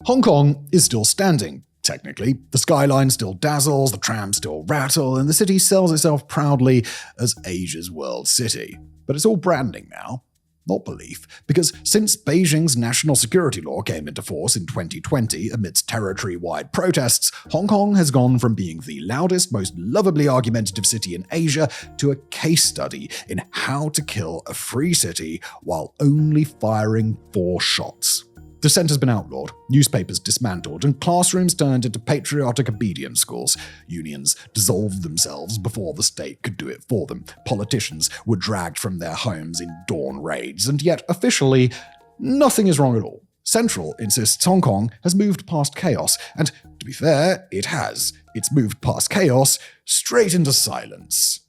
Hong Kong is still standing. Technically, the skyline still dazzles, the trams still rattle, and the city sells itself proudly as Asia's world city. But it's all branding now, not belief, because since Beijing's national security law came into force in 2020 amidst territory-wide protests, Hong Kong has gone from being the loudest, most lovably argumentative city in Asia to a case study in how to kill a free city while only firing 4 shots. Dissent has been outlawed, newspapers dismantled, and classrooms turned into patriotic obedience schools. Unions dissolved themselves before the state could do it for them. Politicians were dragged from their homes in dawn raids, and yet officially, nothing is wrong at all. Central insists Hong Kong has moved past chaos, and to be fair, it has. It's moved past chaos straight into silence.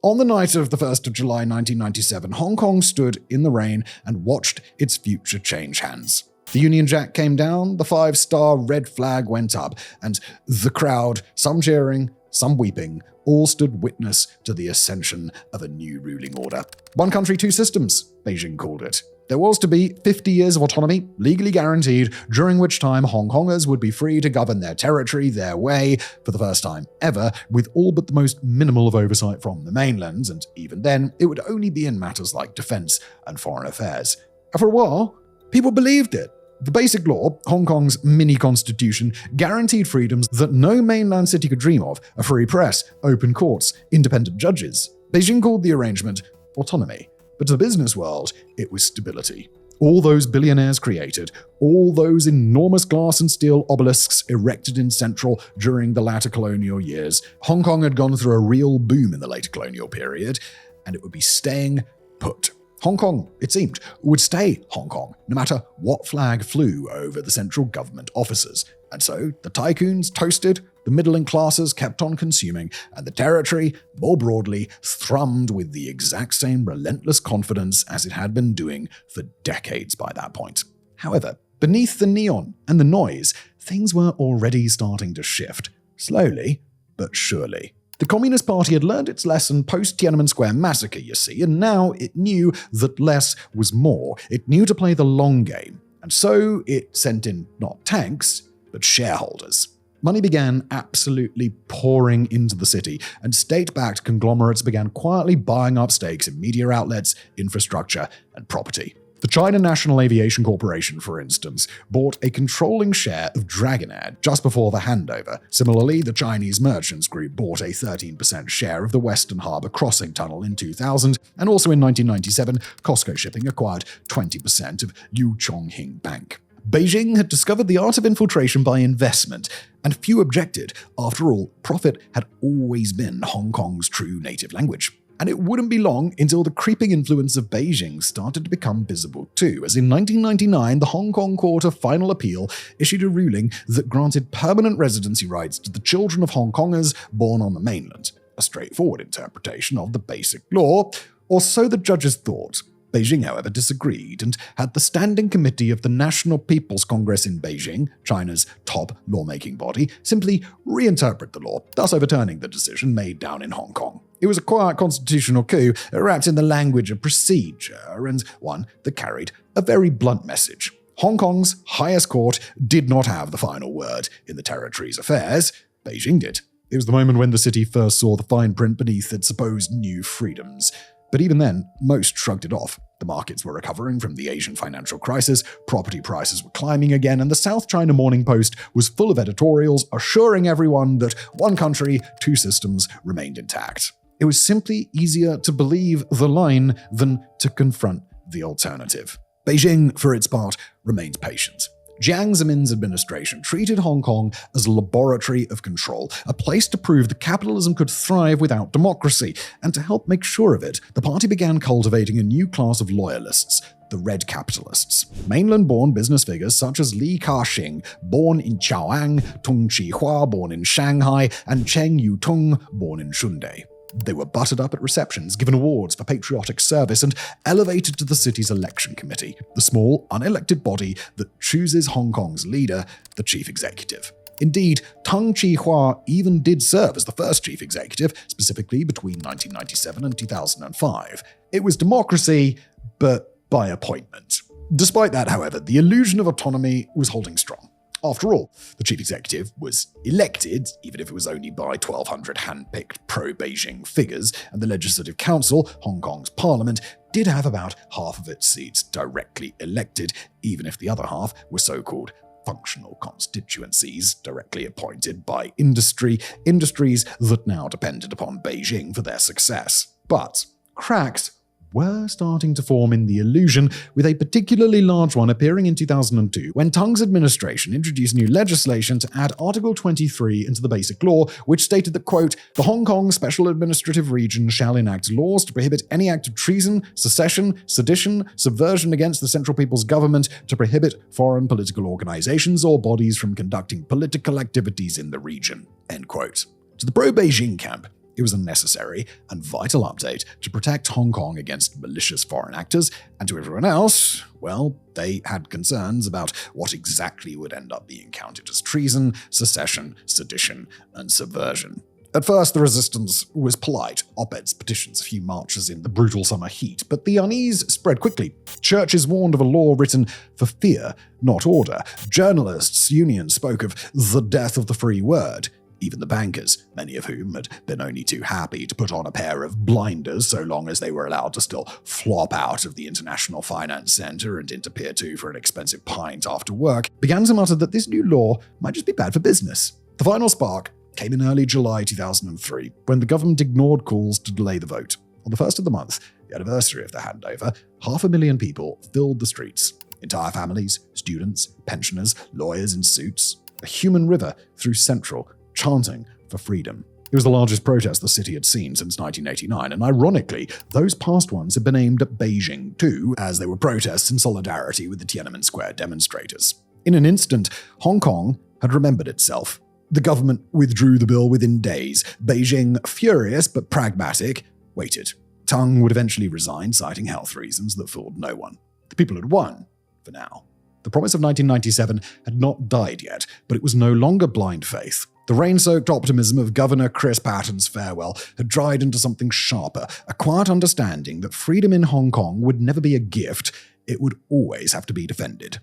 On the night of the 1st of July 1997, Hong Kong stood in the rain and watched its future change hands. The Union Jack came down, the 5-star red flag went up, and the crowd, some cheering, some weeping, all stood witness to the ascension of a new ruling order. One country, two systems, Beijing called it. There was to be 50 years of autonomy, legally guaranteed, during which time Hong Kongers would be free to govern their territory their way for the first time ever, with all but the most minimal of oversight from the mainland, and even then, it would only be in matters like defense and foreign affairs. And for a while, people believed it. The Basic Law, Hong Kong's mini-constitution, guaranteed freedoms that no mainland city could dream of: a free press, open courts, independent judges. Beijing called the arrangement autonomy. But to the business world, it was stability. All those billionaires created, all those enormous glass and steel obelisks erected in Central during the latter colonial years. Hong Kong had gone through a real boom in the later colonial period, and it would be staying put. Hong Kong, it seemed, would stay Hong Kong, no matter what flag flew over the central government offices. And so the tycoons toasted, the middling classes kept on consuming, and the territory, more broadly, thrummed with the exact same relentless confidence as it had been doing for decades by that point. However, beneath the neon and the noise, things were already starting to shift, slowly but surely. The Communist Party had learned its lesson post-Tiananmen Square massacre, you see, and now it knew that less was more. It knew to play the long game, and so it sent in not tanks, but shareholders. Money began absolutely pouring into the city, and state-backed conglomerates began quietly buying up stakes in media outlets, infrastructure, and property. The China National Aviation Corporation, for instance, bought a controlling share of Dragonair just before the handover. Similarly, the Chinese Merchants Group bought a 13% share of the Western Harbour Crossing Tunnel in 2000, and also in 1997, COSCO Shipping acquired 20% of Liu Chonghing Bank. Beijing had discovered the art of infiltration by investment, and few objected. After all, profit had always been Hong Kong's true native language. And it wouldn't be long until the creeping influence of Beijing started to become visible too, as in 1999, the Hong Kong Court of Final Appeal issued a ruling that granted permanent residency rights to the children of Hong Kongers born on the mainland. A straightforward interpretation of the Basic Law, or so the judges thought. Beijing, however, disagreed and had the Standing Committee of the National People's Congress in Beijing, China's top lawmaking body, simply reinterpret the law, thus overturning the decision made down in Hong Kong. It was a quiet constitutional coup wrapped in the language of procedure, and one that carried a very blunt message. Hong Kong's highest court did not have the final word in the territory's affairs. Beijing did. It was the moment when the city first saw the fine print beneath its supposed new freedoms. But even then, most shrugged it off. The markets were recovering from the Asian financial crisis, property prices were climbing again, and the South China Morning Post was full of editorials assuring everyone that one country, two systems remained intact. It was simply easier to believe the line than to confront the alternative. Beijing, for its part, remained patient. Jiang Zemin's administration treated Hong Kong as a laboratory of control, a place to prove that capitalism could thrive without democracy, and to help make sure of it, the party began cultivating a new class of loyalists, the Red Capitalists. Mainland-born business figures such as Li Ka-shing, born in Chaoyang, Tung Chi-hua, born in Shanghai, and Cheng Yu-tung, born in Shunde. They were buttered up at receptions, given awards for patriotic service, and elevated to the city's election committee, the small, unelected body that chooses Hong Kong's leader, the chief executive. Indeed, Tung Chi-hua even did serve as the first chief executive, specifically between 1997 and 2005. It was democracy, but by appointment. Despite that, however, the illusion of autonomy was holding strong. After all, the chief executive was elected, even if it was only by 1,200 hand-picked pro-Beijing figures, and the Legislative Council, Hong Kong's parliament, did have about half of its seats directly elected, even if the other half were so-called functional constituencies directly appointed by industries that now depended upon Beijing for their success. But cracks were starting to form in the illusion, with a particularly large one appearing in 2002 when Tang's administration introduced new legislation to add Article 23 into the Basic Law, which stated that, quote, "The Hong Kong Special Administrative Region shall enact laws to prohibit any act of treason, secession, sedition, subversion against the Central People's Government, to prohibit foreign political organizations or bodies from conducting political activities in the region," end quote. To the pro-Beijing camp, it was a necessary and vital update to protect Hong Kong against malicious foreign actors, and to everyone else, well, they had concerns about what exactly would end up being counted as treason, secession, sedition, and subversion. At first, the resistance was polite: op-eds, petitions, a few marches in the brutal summer heat, but the unease spread quickly. Churches warned of a law written for fear, not order. Journalists' unions spoke of the death of the free word. Even the bankers, many of whom had been only too happy to put on a pair of blinders so long as they were allowed to still flop out of the International Finance Center and into Pier 2 for an expensive pint after work, began to mutter that this new law might just be bad for business. The final spark came in early July 2003, when the government ignored calls to delay the vote. On the first of the month, the anniversary of the handover, 500,000 people filled the streets. Entire families, students, pensioners, lawyers in suits. A human river through Central, chanting for freedom. It was the largest protest the city had seen since 1989, and ironically, those past ones had been aimed at Beijing too, as they were protests in solidarity with the Tiananmen Square demonstrators. In an instant, Hong Kong had remembered itself. The government withdrew the bill within days. Beijing, furious but pragmatic, waited. Tang would eventually resign, citing health reasons that fooled no one. The people had won, for now. The promise of 1997 had not died yet, but it was no longer blind faith. The rain-soaked optimism of Governor Chris Patton's farewell had dried into something sharper, a quiet understanding that freedom in Hong Kong would never be a gift, it would always have to be defended.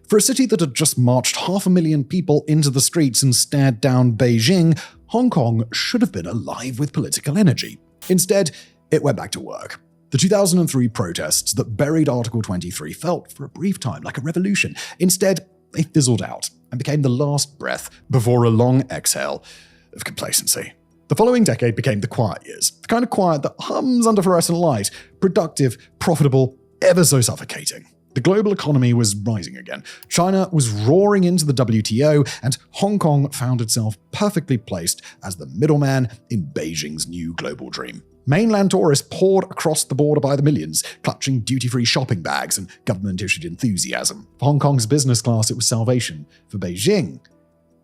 For a city that had just marched 500,000 people into the streets and stared down Beijing, Hong Kong should have been alive with political energy. Instead, it went back to work. The 2003 protests that buried Article 23 felt, for a brief time, like a revolution. Instead, they fizzled out and became the last breath before a long exhale of complacency. The following decade became the quiet years, the kind of quiet that hums under fluorescent light, productive, profitable, ever so suffocating. The global economy was rising again. China was roaring into the WTO, and Hong Kong found itself perfectly placed as the middleman in Beijing's new global dream. Mainland tourists poured across the border by the millions, clutching duty-free shopping bags and government-issued enthusiasm. For Hong Kong's business class, it was salvation. For Beijing,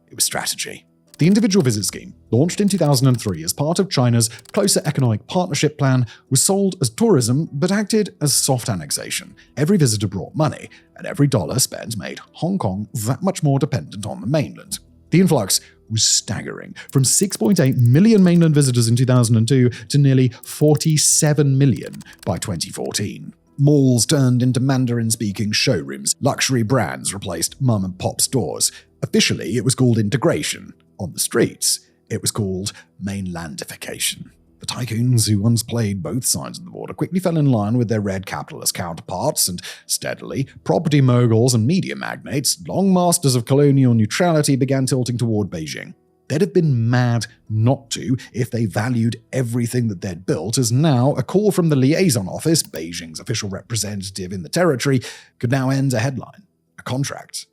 it was strategy. The Individual Visit Scheme, launched in 2003 as part of China's Closer Economic Partnership Plan, was sold as tourism but acted as soft annexation. Every visitor brought money, and every dollar spent made Hong Kong that much more dependent on the mainland. The influx was staggering, from 6.8 million mainland visitors in 2002 to nearly 47 million by 2014. Malls turned into Mandarin-speaking showrooms, luxury brands replaced mom-and-pop stores. Officially, it was called integration. On the streets, it was called mainlandification. The tycoons who once played both sides of the border quickly fell in line with their red capitalist counterparts, and steadily, property moguls and media magnates, long masters of colonial neutrality, began tilting toward Beijing. They'd have been mad not to if they valued everything that they'd built, as now a call from the liaison office, Beijing's official representative in the territory, could now end a headline, a contract,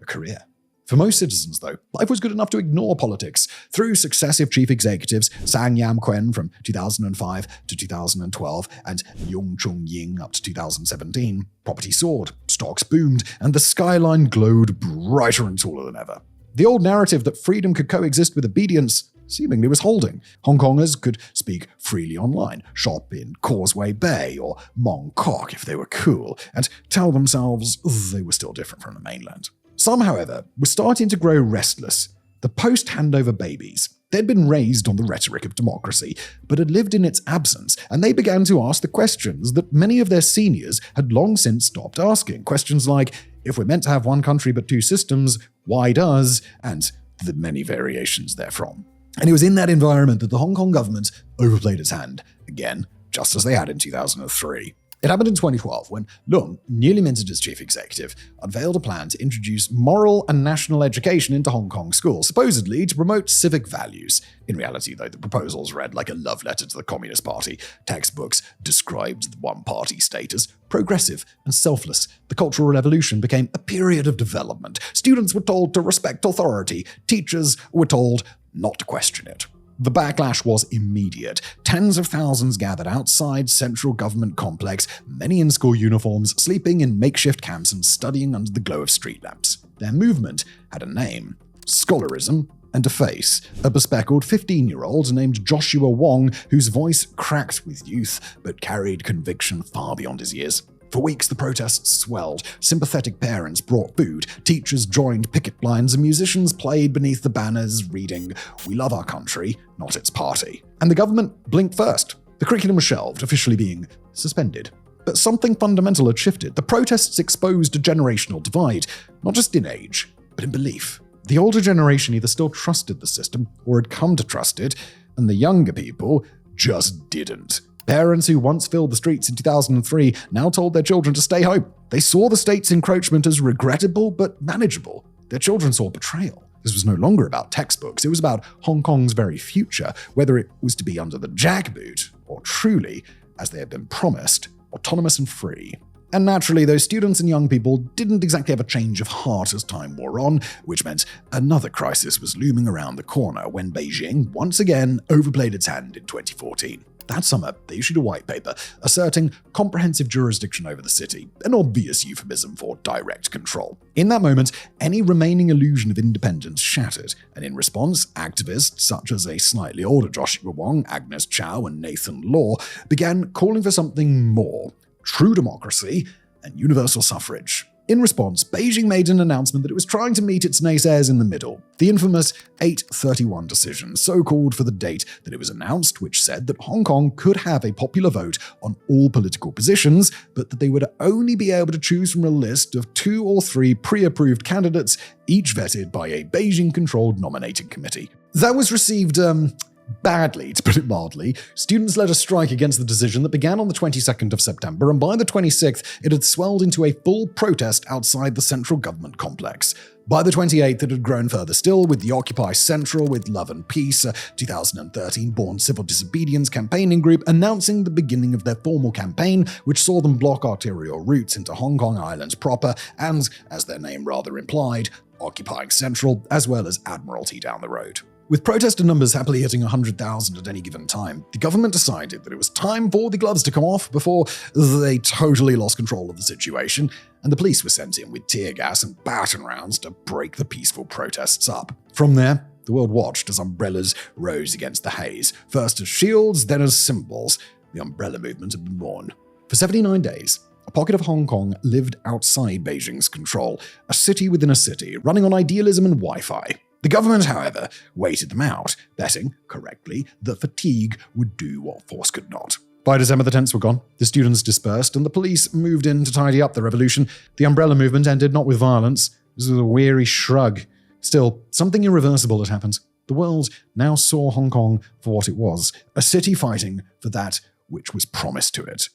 a career. For most citizens, though, life was good enough to ignore politics. Through successive chief executives, Sang Yam-kwen from 2005 to 2012 and Yung Chung-ying up to 2017, property soared, stocks boomed, and the skyline glowed brighter and taller than ever. The old narrative that freedom could coexist with obedience seemingly was holding. Hong Kongers could speak freely online, shop in Causeway Bay or Mong Kok if they were cool, and tell themselves they were still different from the mainland. Some, however, were starting to grow restless. The post-handover babies, They'd been raised on the rhetoric of democracy, but had lived in its absence, and they began to ask the questions that many of their seniors had long since stopped asking. Questions like, if we're meant to have one country but two systems, why does, and the many variations therefrom. And it was in that environment that the Hong Kong government overplayed its hand, again, just as they had in 2003. It happened in 2012 when Leung, newly minted as chief executive, unveiled a plan to introduce moral and national education into Hong Kong schools, supposedly to promote civic values. In reality, though, the proposals read like a love letter to the Communist Party. Textbooks described the one-party state as progressive and selfless. The Cultural Revolution became a period of development. Students were told to respect authority. Teachers were told not to question it. The backlash was immediate. Tens of thousands gathered outside central government complex, many in school uniforms, sleeping in makeshift camps and studying under the glow of street lamps. Their movement had a name, scholarism, and a face. A bespectacled 15-year-old named Joshua Wong, whose voice cracked with youth but carried conviction far beyond his years. For weeks, the protests swelled. Sympathetic parents brought food, teachers joined picket lines, and musicians played beneath the banners reading, "We love our country, not its party." And the government blinked first. The curriculum was shelved, officially being suspended. But something fundamental had shifted. The protests exposed a generational divide, not just in age, but in belief. The older generation either still trusted the system or had come to trust it, and the younger people just didn't. Parents who once filled the streets in 2003 now told their children to stay home. They saw the state's encroachment as regrettable but manageable. Their children saw betrayal. This was no longer about textbooks. It was about Hong Kong's very future, whether it was to be under the jackboot or truly, as they had been promised, autonomous and free. And naturally, those students and young people didn't exactly have a change of heart as time wore on, which meant another crisis was looming around the corner when Beijing once again overplayed its hand in 2014. That summer, they issued a white paper asserting comprehensive jurisdiction over the city, an obvious euphemism for direct control. In that moment, any remaining illusion of independence shattered, and in response, activists such as a slightly older Joshua Wong, Agnes Chow, and Nathan Law began calling for something more: true democracy and universal suffrage. In response, Beijing made an announcement that it was trying to meet its naysayers in the middle. The infamous 831 decision, so called for the date that it was announced, which said that Hong Kong could have a popular vote on all political positions, but that they would only be able to choose from a list of 2 or 3 pre-approved candidates, each vetted by a Beijing-controlled nominating committee. That was received, badly, to put it mildly. Students led a strike against the decision that began on the 22nd of September, and by the 26th, it had swelled into a full protest outside the central government complex. By the 28th, it had grown further still, with the Occupy Central with Love and Peace, a 2013-born civil disobedience campaigning group, announcing the beginning of their formal campaign, which saw them block arterial routes into Hong Kong Island proper and, as their name rather implied, occupying Central, as well as Admiralty down the road. With protester numbers happily hitting 100,000 at any given time, the government decided that it was time for the gloves to come off before they totally lost control of the situation, and the police were sent in with tear gas and baton rounds to break the peaceful protests up. From there, the world watched as umbrellas rose against the haze, first as shields, then as symbols. The umbrella movement had been born. For 79 days, a pocket of Hong Kong lived outside Beijing's control, a city within a city, running on idealism and Wi-Fi. The government, however, waited them out, betting, correctly, that fatigue would do what force could not. By December, the tents were gone, the students dispersed, and the police moved in to tidy up the revolution. The umbrella movement ended not with violence, this was a weary shrug. Still, something irreversible had happened. The world now saw Hong Kong for what it was, a city fighting for that which was promised to it.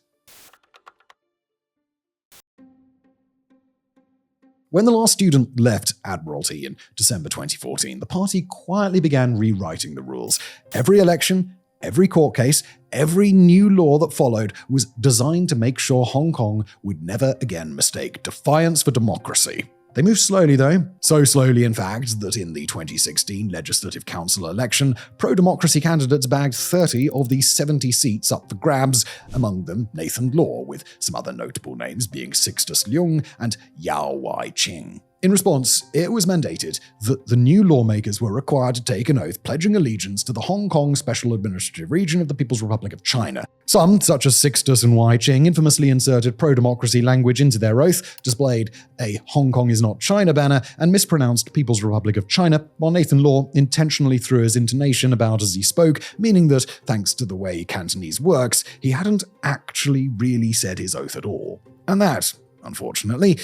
When the last student left Admiralty in December 2014, the party quietly began rewriting the rules. Every election, every court case, every new law that followed was designed to make sure Hong Kong would never again mistake defiance for democracy. They moved slowly, though. So slowly, in fact, that in the 2016 Legislative Council election, pro-democracy candidates bagged 30 of the 70 seats up for grabs, among them Nathan Law, with some other notable names being Sixtus Leung and Yao Wai-ching. In response, it was mandated that the new lawmakers were required to take an oath pledging allegiance to the Hong Kong Special Administrative Region of the People's Republic of China. Some, such as Sixtus and Wai Ching, infamously inserted pro-democracy language into their oath, displayed a Hong Kong is not China banner, and mispronounced People's Republic of China, while Nathan Law intentionally threw his intonation about as he spoke, meaning that, thanks to the way Cantonese works, he hadn't actually really said his oath at all. And that, unfortunately,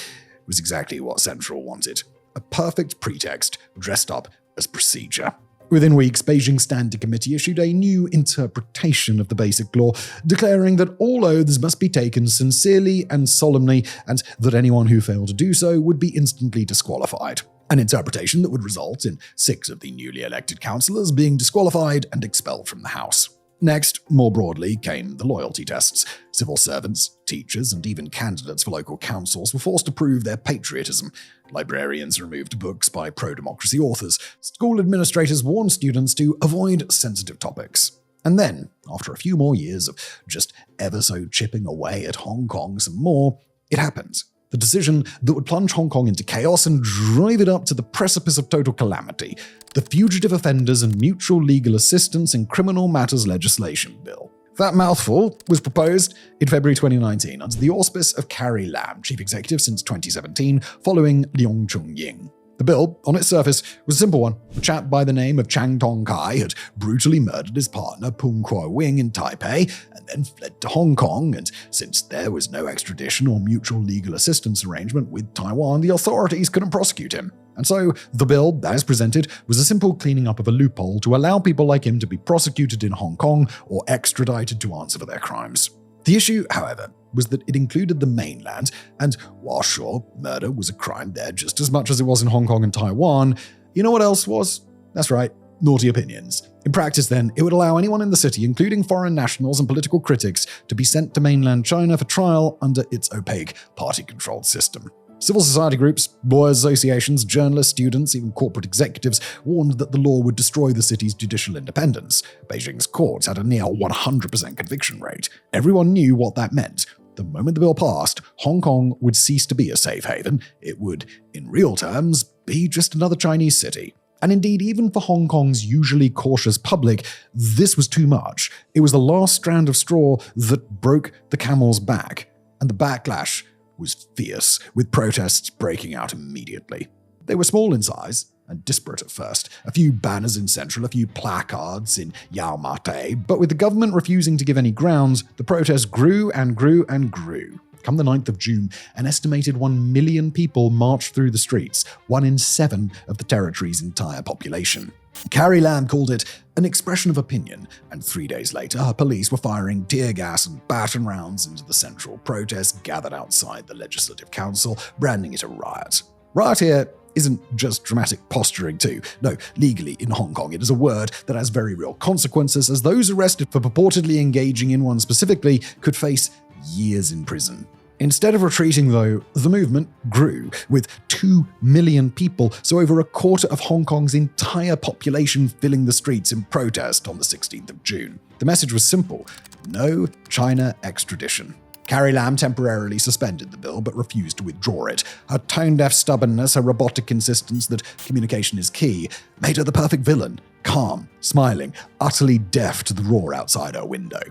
was exactly what Central wanted. A perfect pretext dressed up as procedure. Within weeks, Beijing's Standing Committee issued a new interpretation of the Basic Law, declaring that all oaths must be taken sincerely and solemnly, and that anyone who failed to do so would be instantly disqualified. An interpretation that would result in 6 of the newly elected councillors being disqualified and expelled from the House. Next, more broadly, came the loyalty tests. Civil servants, teachers, and even candidates for local councils were forced to prove their patriotism. Librarians removed books by pro-democracy authors. School administrators warned students to avoid sensitive topics. And then, after a few more years of just ever so chipping away at Hong Kong some more, it happened. The decision that would plunge Hong Kong into chaos and drive it up to the precipice of total calamity. The Fugitive Offenders and Mutual Legal Assistance in Criminal Matters Legislation Bill. That mouthful was proposed in February 2019 under the auspice of Carrie Lam, chief executive since 2017, following Leung Chun-ying. The bill, on its surface, was a simple one. A chap by the name of Chang Tong-kai had brutally murdered his partner Pung Kuo-wing in Taipei and then fled to Hong Kong, and since there was no extradition or mutual legal assistance arrangement with Taiwan, the authorities couldn't prosecute him. And so, the bill, as presented, was a simple cleaning up of a loophole to allow people like him to be prosecuted in Hong Kong or extradited to answer for their crimes. The issue, however, was that it included the mainland, and while sure, murder was a crime there just as much as it was in Hong Kong and Taiwan, you know what else was? That's right, naughty opinions. In practice, then, it would allow anyone in the city, including foreign nationals and political critics, to be sent to mainland China for trial under its opaque, party-controlled system. Civil society groups, lawyers' associations, journalists, students, even corporate executives warned that the law would destroy the city's judicial independence. Beijing's courts had a near 100% conviction rate. Everyone knew what that meant. The moment the bill passed, Hong Kong would cease to be a safe haven. It would, in real terms, be just another Chinese city. And indeed, even for Hong Kong's usually cautious public, this was too much. It was the last strand of straw that broke the camel's back. And the backlash was fierce, with protests breaking out immediately. They were small in size and disparate at first. A few banners in Central, a few placards in Yau Ma Tei, but with the government refusing to give any grounds, the protests grew and grew and grew. Come the 9th of June, an estimated 1 million people marched through the streets, 1 in 7 of the territory's entire population. Carrie Lam called it an expression of opinion, and 3 days later, her police were firing tear gas and baton rounds into the central protest gathered outside the Legislative Council, branding it a riot. Riot here isn't just dramatic posturing too. No, legally in Hong Kong it is a word that has very real consequences, as those arrested for purportedly engaging in one specifically could face years in prison. Instead of retreating, though, the movement grew, with 2 million people, so over a quarter of Hong Kong's entire population filling the streets in protest on the 16th of June. The message was simple: no China extradition. Carrie Lam temporarily suspended the bill but refused to withdraw it. Her tone-deaf stubbornness, her robotic insistence that communication is key, made her the perfect villain, calm, smiling, utterly deaf to the roar outside her window.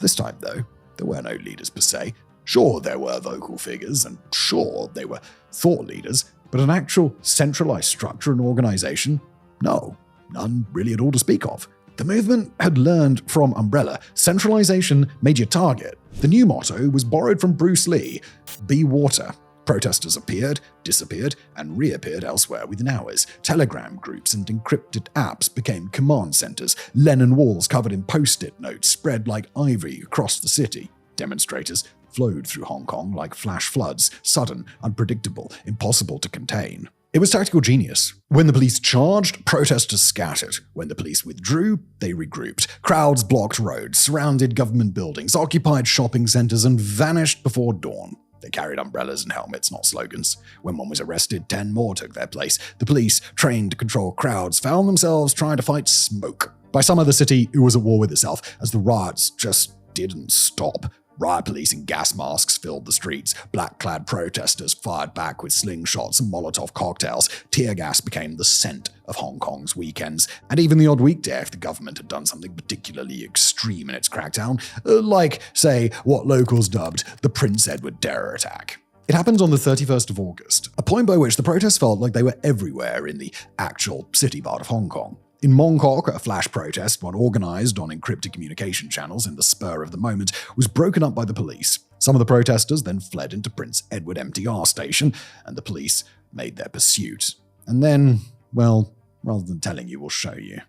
This time, though, there were no leaders per se. Sure, there were vocal figures, and sure, they were thought leaders, but an actual centralized structure and organization? No, none really at all to speak of. The movement had learned from Umbrella. Centralization made you target. The new motto was borrowed from Bruce Lee: be water. Protesters appeared, disappeared, and reappeared elsewhere within hours. Telegram groups and encrypted apps became command centers. Lenin walls covered in post-it notes spread like ivy across the city. Demonstrators flowed through Hong Kong like flash floods, sudden, unpredictable, impossible to contain. It was tactical genius. When the police charged, protesters scattered. When the police withdrew, they regrouped. Crowds blocked roads, surrounded government buildings, occupied shopping centers, and vanished before dawn. They carried umbrellas and helmets, not slogans. When one was arrested, 10 more took their place. The police, trained to control crowds, found themselves trying to fight smoke. By summer, the city was at war with itself, as the riots just didn't stop. Riot police in gas masks filled the streets. Black-clad protesters fired back with slingshots and Molotov cocktails. Tear gas became the scent of Hong Kong's weekends, and even the odd weekday if the government had done something particularly extreme in its crackdown, like, say, what locals dubbed the Prince Edward terror attack. It happened on the 31st of August, a point by which the protests felt like they were everywhere in the actual city part of Hong Kong. In Mongkok, a flash protest, one organized on encrypted communication channels in the spur of the moment, was broken up by the police. Some of the protesters then fled into Prince Edward MTR station, and the police made their pursuit. And then, well, rather than telling you, we'll show you.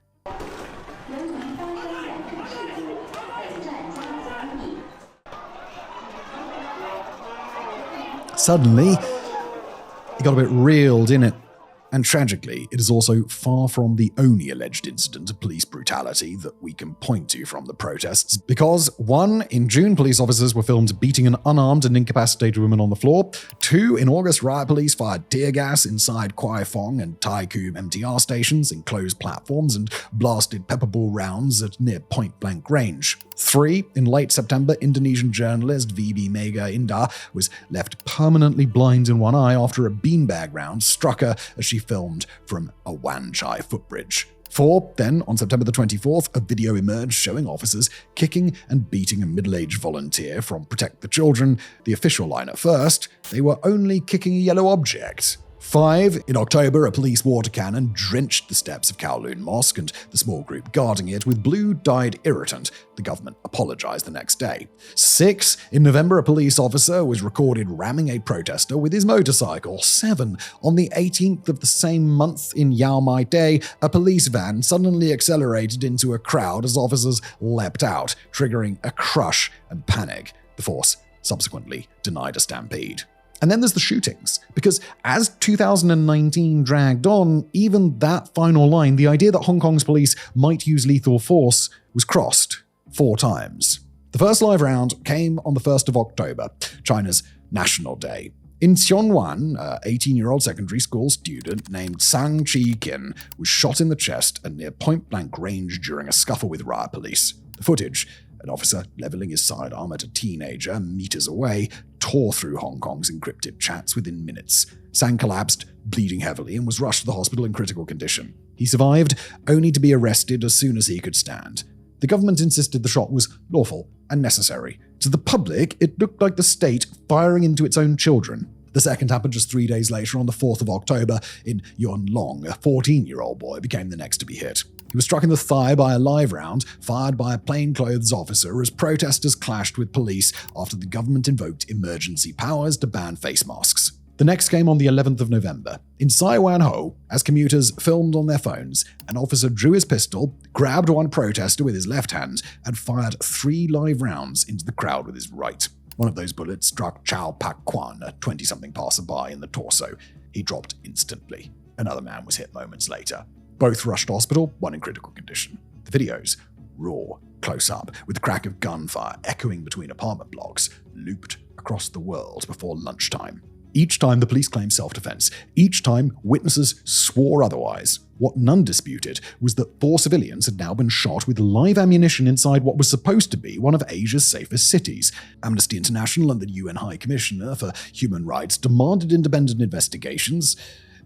Suddenly, it got a bit real, didn't it? And tragically, it is also far from the only alleged incident of police brutality that we can point to from the protests, because 1. In June, police officers were filmed beating an unarmed and incapacitated woman on the floor. 2. In August, riot police fired tear gas inside Kwai Fong and Tai Kung MTR stations, enclosed platforms, and blasted pepper ball rounds at near point-blank range. 3. In late September, Indonesian journalist VB Mega Indah was left permanently blind in one eye after a beanbag round struck her as she filmed from a Wan Chai footbridge. 4. Then, on September the 24th, a video emerged showing officers kicking and beating a middle-aged volunteer from Protect the Children. The official line at first, they were only kicking a yellow object. 5. In October, a police water cannon drenched the steps of Kowloon Mosque and the small group guarding it with blue-dyed irritant. The government apologized the next day. 6. In November, a police officer was recorded ramming a protester with his motorcycle. 7. On the 18th of the same month in Yau Mai Day, a police van suddenly accelerated into a crowd as officers leapt out, triggering a crush and panic. The force subsequently denied a stampede. And then there's the shootings, because as 2019 dragged on, even that final line, the idea that Hong Kong's police might use lethal force, was crossed 4 times. The first live round came on the 1st of October, China's National Day. In Xiongwan, an 18-year-old secondary school student named Sang Chi-kin was shot in the chest at near point-blank range during a scuffle with riot police. The footage, an officer leveling his sidearm at a teenager meters away, tore through Hong Kong's encrypted chats within minutes. Sang collapsed, bleeding heavily, and was rushed to the hospital in critical condition. He survived, only to be arrested as soon as he could stand. The government insisted the shot was lawful and necessary. To the public, it looked like the state firing into its own children. The second happened just 3 days later on the 4th of October in Yuen Long. A 14-year-old boy became the next to be hit. He was struck in the thigh by a live round fired by a plainclothes officer as protesters clashed with police after the government invoked emergency powers to ban face masks. The next came on the 11th of November. In Sai Wan Ho, as commuters filmed on their phones, an officer drew his pistol, grabbed one protester with his left hand, and fired 3 live rounds into the crowd with his right. One of those bullets struck Chow Pak Kwan, a 20-something passerby, in the torso. He dropped instantly. Another man was hit moments later. Both rushed to hospital, one in critical condition. The videos, raw, close up, with the crack of gunfire echoing between apartment blocks, looped across the world before lunchtime. Each time the police claimed self-defense. Each time witnesses swore otherwise. What none disputed was that 4 civilians had now been shot with live ammunition inside what was supposed to be one of Asia's safest cities. Amnesty International and the UN High Commissioner for Human Rights demanded independent investigations,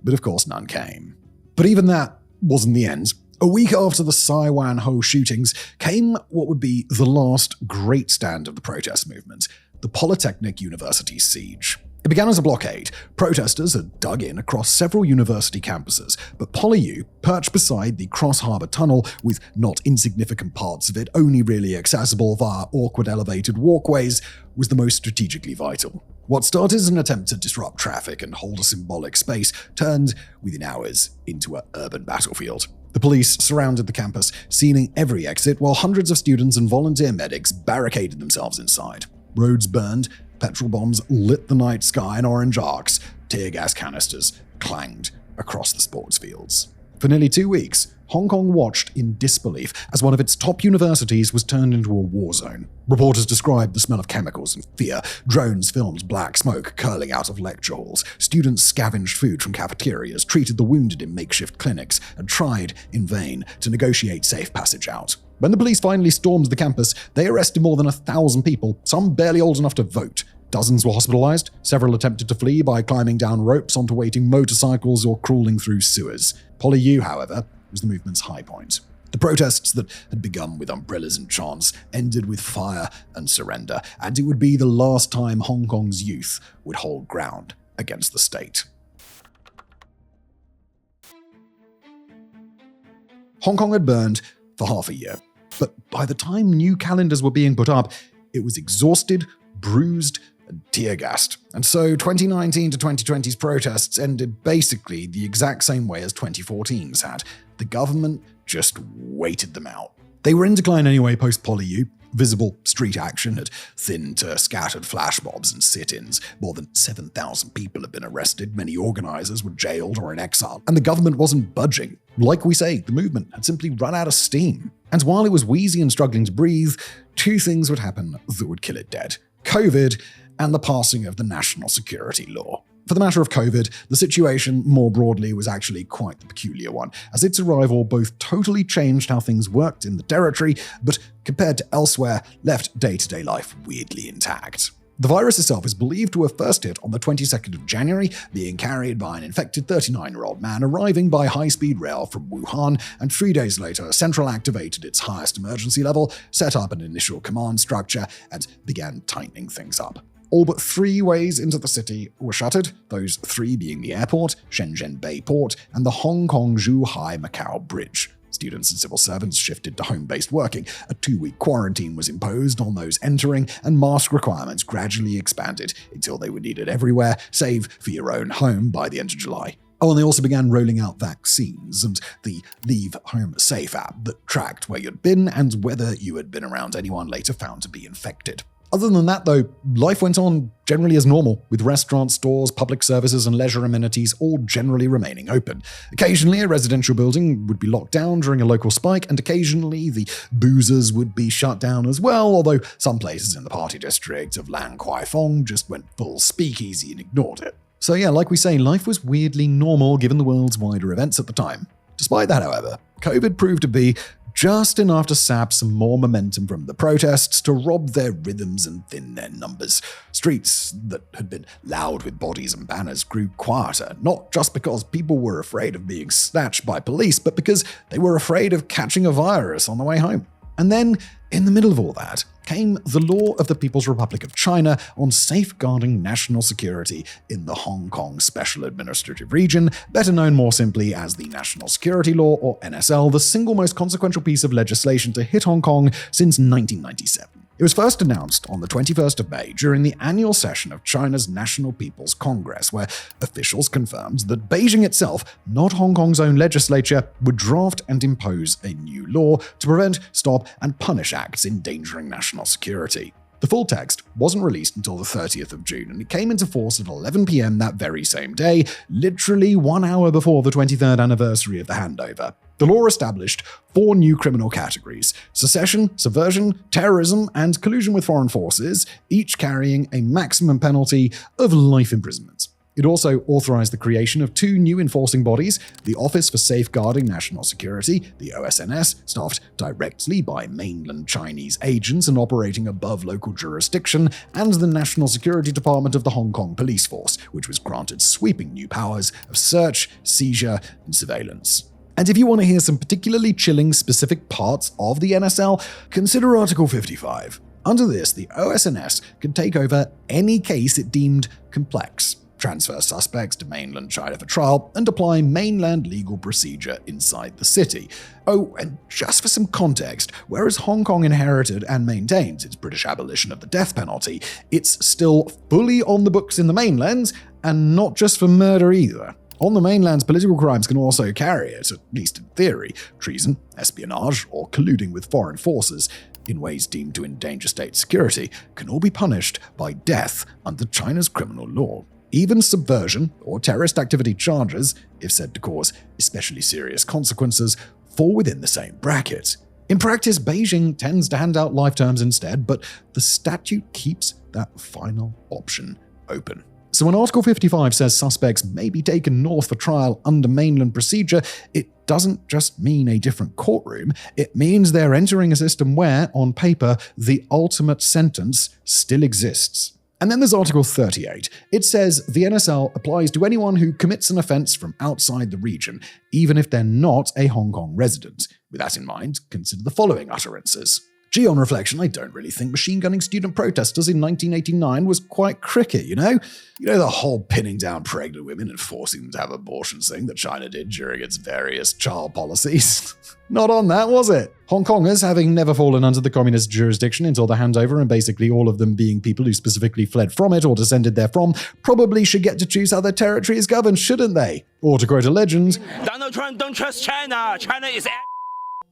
but of course none came. But even that wasn't the end. A week after the Sai Wan Ho shootings came what would be the last great stand of the protest movement, the Polytechnic University siege. It began as a blockade. Protesters had dug in across several university campuses, but PolyU, perched beside the Cross Harbour Tunnel, with not insignificant parts of it only really accessible via awkward elevated walkways, was the most strategically vital. What started as an attempt to disrupt traffic and hold a symbolic space turned, within hours, into an urban battlefield. The police surrounded the campus, sealing every exit, while hundreds of students and volunteer medics barricaded themselves inside. Roads burned, petrol bombs lit the night sky in orange arcs, tear gas canisters clanged across the sports fields. For nearly 2 weeks, Hong Kong watched in disbelief as one of its top universities was turned into a war zone. Reporters described the smell of chemicals and fear. Drones filmed black smoke curling out of lecture halls. Students scavenged food from cafeterias, treated the wounded in makeshift clinics, and tried, in vain, to negotiate safe passage out. When the police finally stormed the campus, they arrested more than 1,000 people, some barely old enough to vote. Dozens were hospitalized. Several attempted to flee by climbing down ropes onto waiting motorcycles or crawling through sewers. PolyU, however, was the movement's high point. The protests that had begun with umbrellas and chants ended with fire and surrender, and it would be the last time Hong Kong's youth would hold ground against the state. Hong Kong had burned for half a year, but by the time new calendars were being put up, it was exhausted, bruised, and tear-gassed. And so 2019 to 2020's protests ended basically the exact same way as 2014's had. The government just waited them out. They were in decline anyway post-PolyU. Visible street action had thinned to scattered flash mobs and sit-ins. More than 7,000 people had been arrested, many organizers were jailed or in exile, and the government wasn't budging. Like we say, the movement had simply run out of steam. And while it was wheezy and struggling to breathe, two things would happen that would kill it dead: COVID and the passing of the national security law. For the matter of COVID, the situation more broadly was actually quite the peculiar one, as its arrival both totally changed how things worked in the territory, but compared to elsewhere, left day-to-day life weirdly intact. The virus itself is believed to have first hit on the 22nd of January, being carried by an infected 39-year-old man arriving by high-speed rail from Wuhan, and 3 days later, Central activated its highest emergency level, set up an initial command structure, and began tightening things up. All but 3 ways into the city were shuttered, those 3 being the airport, Shenzhen Bay Port, and the Hong Kong-Zhuhai-Macau Bridge. Students and civil servants shifted to home-based working, a 2-week quarantine was imposed on those entering, and mask requirements gradually expanded until they were needed everywhere, save for your own home by the end of July. Oh, and they also began rolling out vaccines and the Leave Home Safe app that tracked where you'd been and whether you had been around anyone later found to be infected. Other than that, though, life went on generally as normal, with restaurants, stores, public services, and leisure amenities all generally remaining open. Occasionally, a residential building would be locked down during a local spike, and occasionally the boozers would be shut down as well, although some places in the party district of Lan Kwai Fong just went full speakeasy and ignored it. So yeah, like we say, life was weirdly normal given the world's wider events at the time. Despite that, however, COVID proved to be just enough to sap some more momentum from the protests to rob their rhythms and thin their numbers. Streets that had been loud with bodies and banners grew quieter, not just because people were afraid of being snatched by police, but because they were afraid of catching a virus on the way home. And then, in the middle of all that, came the law of the People's Republic of China on safeguarding national security in the Hong Kong Special Administrative Region, better known more simply as the National Security Law, or NSL, the single most consequential piece of legislation to hit Hong Kong since 1997. It was first announced on the 21st of May during the annual session of China's National People's Congress, where officials confirmed that Beijing itself, not Hong Kong's own legislature, would draft and impose a new law to prevent, stop, and punish acts endangering national security. The full text wasn't released until the 30th of June, and it came into force at 11 p.m. that very same day, literally 1 hour before the 23rd anniversary of the handover. The law established 4 new criminal categories: secession, subversion, terrorism, and collusion with foreign forces, each carrying a maximum penalty of life imprisonment. It also authorized the creation of 2 new enforcing bodies: the Office for Safeguarding National Security, the OSNS, staffed directly by mainland Chinese agents and operating above local jurisdiction, and the National Security Department of the Hong Kong Police Force, which was granted sweeping new powers of search, seizure, and surveillance. And if you want to hear some particularly chilling specific parts of the NSL, consider Article 55. Under this, the OSNS could take over any case it deemed complex, transfer suspects to mainland China for trial, and apply mainland legal procedure inside the city. Oh, and just for some context, whereas Hong Kong inherited and maintains its British abolition of the death penalty, it's still fully on the books in the mainland, and not just for murder either. On the mainland, political crimes can also carry it, at least in theory: treason, espionage, or colluding with foreign forces in ways deemed to endanger state security can all be punished by death under China's criminal law. Even subversion or terrorist activity charges, if said to cause especially serious consequences, fall within the same bracket. In practice, Beijing tends to hand out life terms instead, but the statute keeps that final option open. So when Article 55 says suspects may be taken north for trial under mainland procedure, it doesn't just mean a different courtroom, it means they're entering a system where, on paper, the ultimate sentence still exists. And then there's Article 38. It says the NSL applies to anyone who commits an offense from outside the region, even if they're not a Hong Kong resident. With that in mind, consider the following utterances. Gee, on reflection, I don't really think machine gunning student protesters in 1989 was quite cricket, you know? You know the whole pinning down pregnant women and forcing them to have abortions thing that China did during its various child policies? Not on that, was it? Hong Kongers, having never fallen under the communist jurisdiction until the handover, and basically all of them being people who specifically fled from it or descended therefrom, probably should get to choose how their territory is governed, shouldn't they? Or to quote a legend, Donald Trump don't trust China. China is...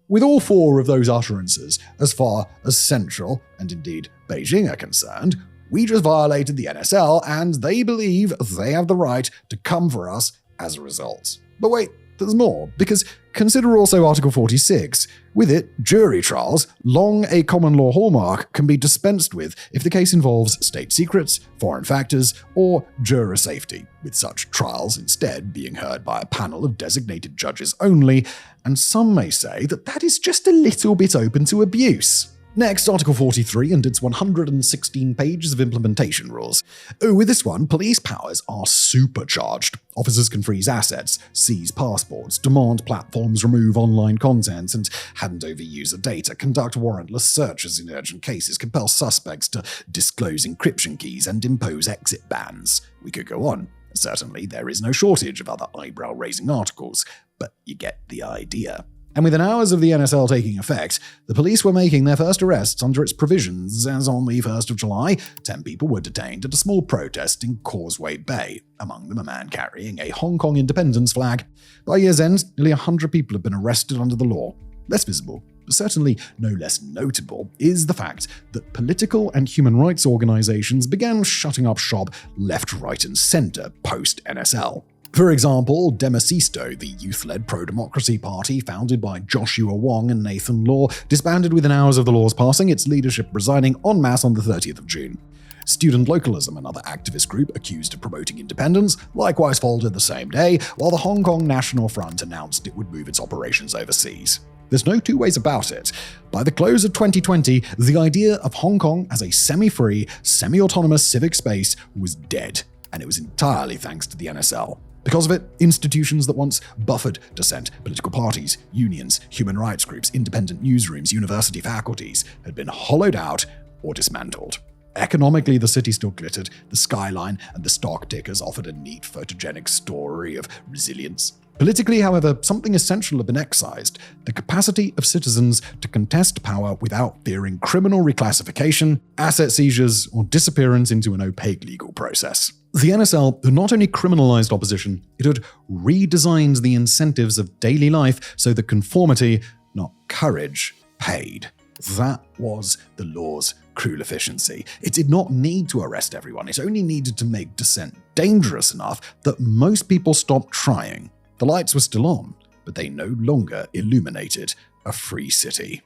With all four of those utterances, as far as Central, and indeed Beijing, are concerned, we just violated the NSL and they believe they have the right to come for us as a result. But wait, there's more, because consider also Article 46. With it, jury trials, long a common law hallmark, can be dispensed with if the case involves state secrets, foreign factors, or juror safety, with such trials instead being heard by a panel of designated judges only, and some may say that that is just a little bit open to abuse. Next, Article 43 and its 116 pages of implementation rules. With this one, police powers are supercharged. Officers can freeze assets, seize passports, demand platforms remove online content, and hand over user data, conduct warrantless searches in urgent cases, compel suspects to disclose encryption keys, and impose exit bans. We could go on. Certainly, there is no shortage of other eyebrow-raising articles, but you get the idea. And within hours of the NSL taking effect, the police were making their first arrests under its provisions, as on the 1st of July, 10 people were detained at a small protest in Causeway Bay, among them a man carrying a Hong Kong independence flag. By year's end, nearly 100 people have been arrested under the law. Less visible, but certainly no less notable, is the fact that political and human rights organizations began shutting up shop left, right, and center post-NSL. For example, Demasisto, the youth-led pro-democracy party founded by Joshua Wong and Nathan Law, disbanded within hours of the law's passing, its leadership resigning en masse on the 30th of June. Student Localism, another activist group accused of promoting independence, likewise folded the same day, while the Hong Kong National Front announced it would move its operations overseas. There's no two ways about it. By the close of 2020, the idea of Hong Kong as a semi-free, semi-autonomous civic space was dead, and it was entirely thanks to the NSL. Because of it, institutions that once buffered dissent, political parties, unions, human rights groups, independent newsrooms, university faculties, had been hollowed out or dismantled. Economically, the city still glittered, the skyline and the stock tickers offered a neat photogenic story of resilience. Politically, however, something essential had been excised: the capacity of citizens to contest power without fearing criminal reclassification, asset seizures, or disappearance into an opaque legal process. The NSL had not only criminalized opposition, it had redesigned the incentives of daily life so that conformity, not courage, paid. That was the law's cruel efficiency. It did not need to arrest everyone, it only needed to make dissent dangerous enough that most people stopped trying. The lights were still on, but they no longer illuminated a free city.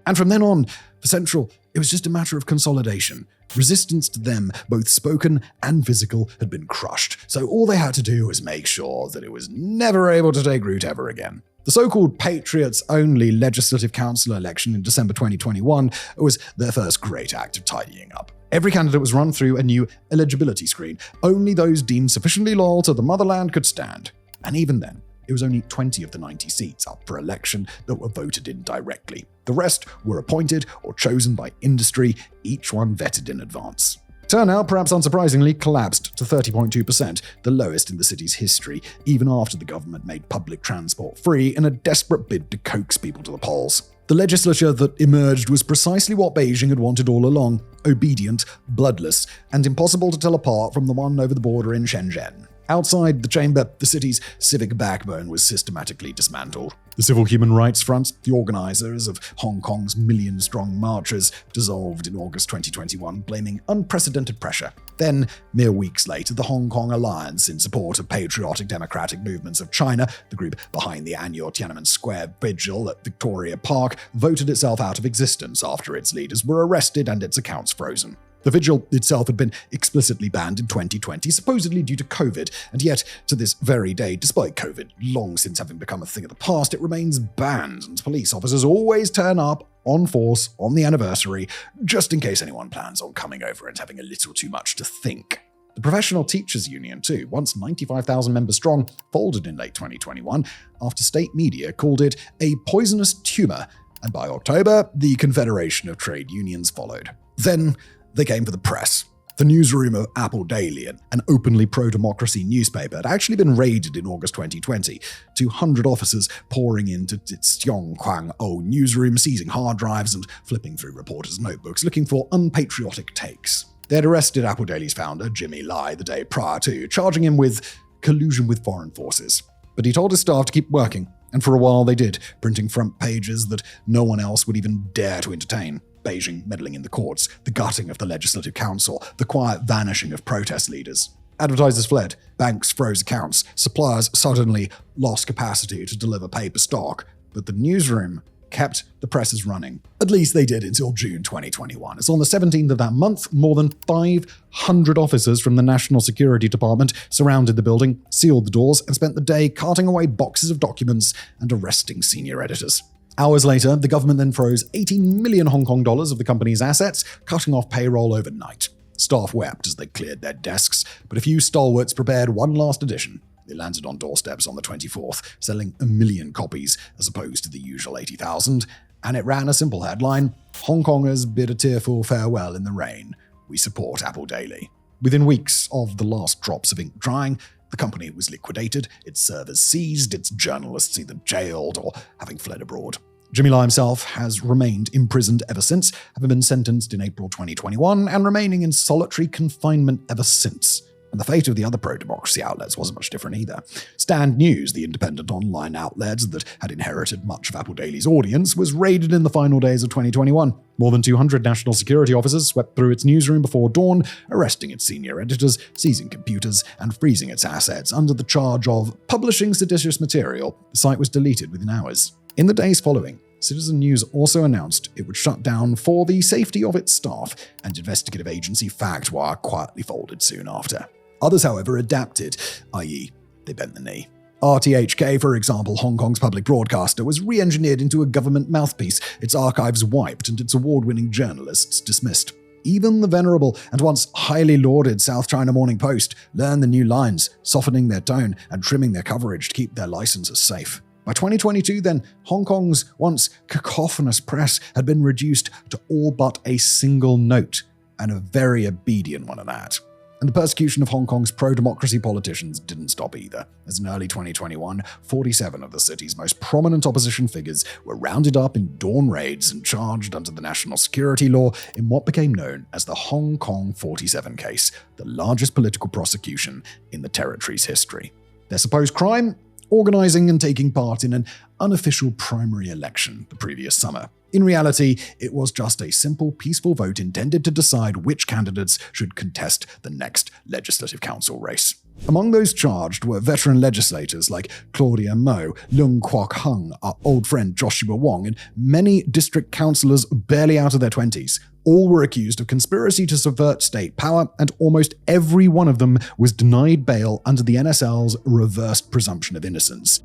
And from then on, for Central, it was just a matter of consolidation. Resistance to them, both spoken and physical, had been crushed, so all they had to do was make sure that it was never able to take root ever again. The so-called Patriots-only Legislative Council election in December 2021 was their first great act of tidying up. Every candidate was run through a new eligibility screen. Only those deemed sufficiently loyal to the motherland could stand. And even then, it was only 20 of the 90 seats up for election that were voted in directly. The rest were appointed or chosen by industry, each one vetted in advance. Turnout, perhaps unsurprisingly, collapsed to 30.2%, the lowest in the city's history, even after the government made public transport free in a desperate bid to coax people to the polls. The legislature that emerged was precisely what Beijing had wanted all along: obedient, bloodless, and impossible to tell apart from the one over the border in Shenzhen. Outside the chamber, the city's civic backbone was systematically dismantled. The Civil Human Rights Front, the organizers of Hong Kong's million-strong marches, dissolved in August 2021, blaming unprecedented pressure. Then, mere weeks later, the Hong Kong Alliance, in support of patriotic democratic movements of China, the group behind the annual Tiananmen Square vigil at Victoria Park, voted itself out of existence after its leaders were arrested and its accounts frozen. The vigil itself had been explicitly banned in 2020, supposedly due to COVID, and yet, to this very day, despite COVID long since having become a thing of the past, it remains banned, and police officers always turn up on force on the anniversary, just in case anyone plans on coming over and having a little too much to think. The Professional Teachers Union, too, once 95,000 members strong, folded in late 2021 after state media called it a poisonous tumor, and by October, the Confederation of Trade Unions followed. Then they came for the press. The newsroom of Apple Daily, an openly pro-democracy newspaper, had actually been raided in August 2020, 200 officers pouring into its Yongquang-O newsroom, seizing hard drives and flipping through reporters' notebooks, looking for unpatriotic takes. They had arrested Apple Daily's founder, Jimmy Lai, the day prior to, charging him with collusion with foreign forces. But he told his staff to keep working, and for a while they did, printing front pages that no one else would even dare to entertain. Beijing meddling in the courts, the gutting of the Legislative Council, the quiet vanishing of protest leaders. Advertisers fled, banks froze accounts, suppliers suddenly lost capacity to deliver paper stock, but the newsroom kept the presses running. At least they did until June 2021. As on the 17th of that month, more than 500 officers from the National Security Department surrounded the building, sealed the doors, and spent the day carting away boxes of documents and arresting senior editors. Hours later, the government then froze 18 million Hong Kong dollars of the company's assets, cutting off payroll overnight. Staff wept as they cleared their desks, but a few stalwarts prepared one last edition. It landed on doorsteps on the 24th, selling 1 million copies as opposed to the usual 80,000, and it ran a simple headline: Hong Kongers bid a tearful farewell in the rain. We support Apple Daily. Within weeks of the last drops of ink drying, the company was liquidated, its servers seized, its journalists either jailed or having fled abroad. Jimmy Lai himself has remained imprisoned ever since, having been sentenced in April 2021 and remaining in solitary confinement ever since. And the fate of the other pro-democracy outlets wasn't much different either. Stand News, the independent online outlet that had inherited much of Apple Daily's audience, was raided in the final days of 2021. More than 200 national security officers swept through its newsroom before dawn, arresting its senior editors, seizing computers, and freezing its assets under the charge of publishing seditious material. The site was deleted within hours. In the days following, Citizen News also announced it would shut down for the safety of its staff, and investigative agency FactWire quietly folded soon after. Others, however, adapted, i.e., they bent the knee. RTHK, for example, Hong Kong's public broadcaster, was re-engineered into a government mouthpiece, its archives wiped and its award-winning journalists dismissed. Even the venerable and once highly lauded South China Morning Post learned the new lines, softening their tone and trimming their coverage to keep their licenses safe. By 2022, then, Hong Kong's once cacophonous press had been reduced to all but a single note, and a very obedient one at that. And the persecution of Hong Kong's pro-democracy politicians didn't stop either, as in early 2021, 47 of the city's most prominent opposition figures were rounded up in dawn raids and charged under the national security law in what became known as the Hong Kong 47 case, the largest political prosecution in the territory's history. Their supposed crime? Organizing and taking part in an unofficial primary election the previous summer. In reality, it was just a simple, peaceful vote intended to decide which candidates should contest the next Legislative Council race. Among those charged were veteran legislators like Claudia Mo, Leung Kwok Hung, our old friend Joshua Wong, and many district councillors barely out of their 20s. All were accused of conspiracy to subvert state power, and almost every one of them was denied bail under the NSL's reversed presumption of innocence.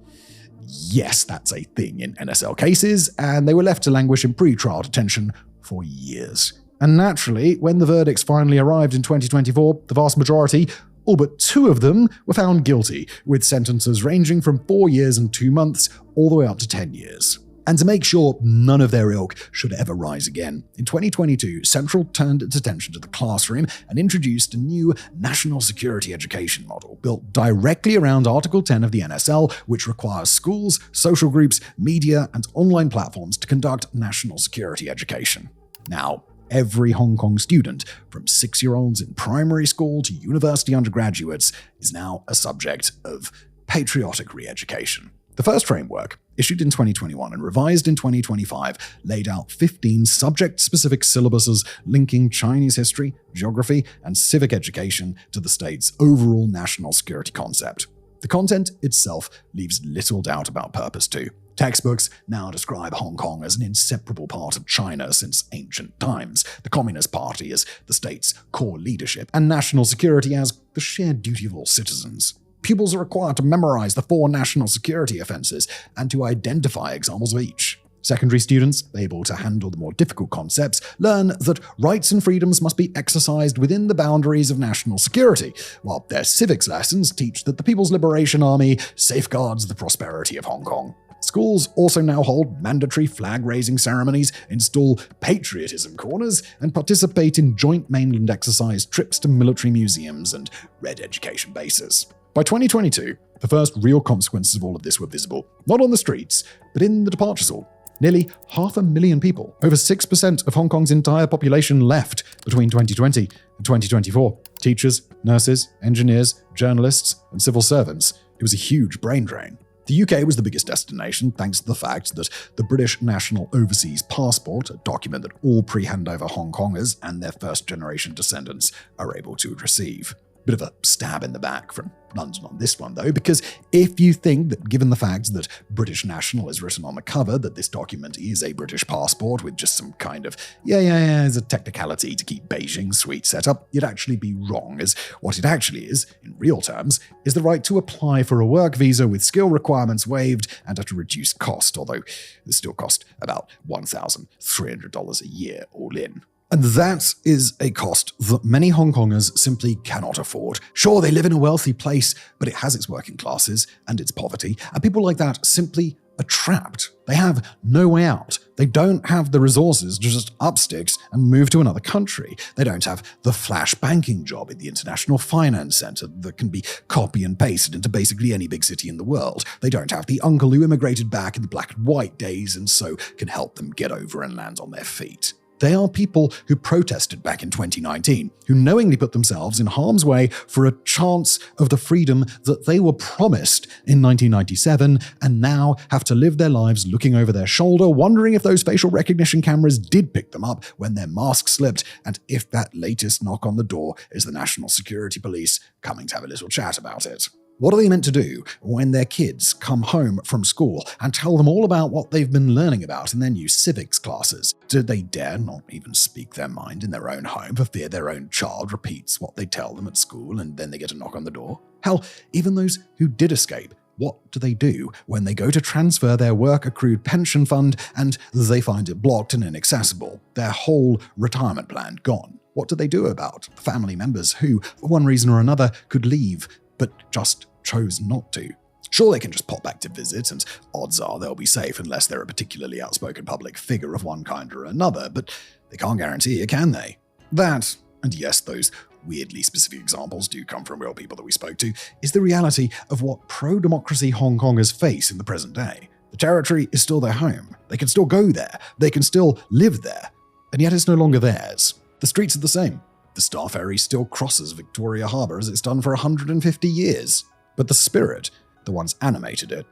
Yes, that's a thing in NSL cases, and they were left to languish in pre-trial detention for years. And naturally, when the verdicts finally arrived in 2024, the vast majority, all but 2 of them, were found guilty, with sentences ranging from 4 years and 2 months all the way up to 10 years. And to make sure none of their ilk should ever rise again, in 2022, Central turned its attention to the classroom and introduced a new national security education model built directly around Article 10 of the NSL, which requires schools, social groups, media, and online platforms to conduct national security education. Now, every Hong Kong student, from 6-year-olds in primary school to university undergraduates, is now a subject of patriotic re-education. The first framework, issued in 2021 and revised in 2025, laid out 15 subject-specific syllabuses linking Chinese history, geography, and civic education to the state's overall national security concept. The content itself leaves little doubt about purpose too. Textbooks now describe Hong Kong as an inseparable part of China since ancient times, the Communist Party as the state's core leadership, and national security as the shared duty of all citizens. Pupils are required to memorize the 4 national security offenses and to identify examples of each. Secondary students, able to handle the more difficult concepts, learn that rights and freedoms must be exercised within the boundaries of national security, while their civics lessons teach that the People's Liberation Army safeguards the prosperity of Hong Kong. Schools also now hold mandatory flag-raising ceremonies, install patriotism corners, and participate in joint mainland exercise trips to military museums and red education bases. By 2022, the first real consequences of all of this were visible, not on the streets, but in the departures hall. Nearly 500,000 people, over 6% of Hong Kong's entire population, left between 2020 and 2024. Teachers, nurses, engineers, journalists, and civil servants. It was a huge brain drain. The UK was the biggest destination thanks to the fact that the British National Overseas Passport, a document that all pre-handover Hong Kongers and their first-generation descendants are able to receive. Bit of a stab in the back from London on this one, though, because if you think that given the fact that British National is written on the cover, that this document is a British passport with just some kind of, as a technicality to keep Beijing sweet set up, you'd actually be wrong, as what it actually is, in real terms, is the right to apply for a work visa with skill requirements waived and at a reduced cost, although this still cost about $1,300 a year all in. And that is a cost that many Hong Kongers simply cannot afford. Sure, they live in a wealthy place, but it has its working classes and its poverty, and people like that simply are trapped. They have no way out. They don't have the resources to just up sticks and move to another country. They don't have the flash banking job at the International Finance Center that can be copy and pasted into basically any big city in the world. They don't have the uncle who immigrated back in the black and white days and so can help them get over and land on their feet. They are people who protested back in 2019, who knowingly put themselves in harm's way for a chance of the freedom that they were promised in 1997 and now have to live their lives looking over their shoulder, wondering if those facial recognition cameras did pick them up when their mask slipped and if that latest knock on the door is the National Security Police coming to have a little chat about it. What are they meant to do when their kids come home from school and tell them all about what they've been learning about in their new civics classes? Do they dare not even speak their mind in their own home for fear their own child repeats what they tell them at school and then they get a knock on the door? Hell, even those who did escape, what do they do when they go to transfer their work-accrued pension fund and they find it blocked and inaccessible? Their whole retirement plan gone. What do they do about family members who, for one reason or another, could leave but just chose not to? Sure, they can just pop back to visit, and odds are they'll be safe unless they're a particularly outspoken public figure of one kind or another, but they can't guarantee it, can they? That, and yes, those weirdly specific examples do come from real people that we spoke to, is the reality of what pro-democracy Hong Kongers face in the present day. The territory is still their home. They can still go there. They can still live there. And yet it's no longer theirs. The streets are the same. The Star Ferry still crosses Victoria Harbour as it's done for 150 years. But the spirit that once animated it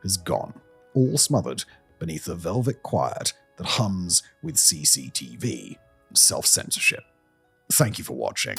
has gone, all smothered beneath the velvet quiet that hums with CCTV and self-censorship. Thank you for watching.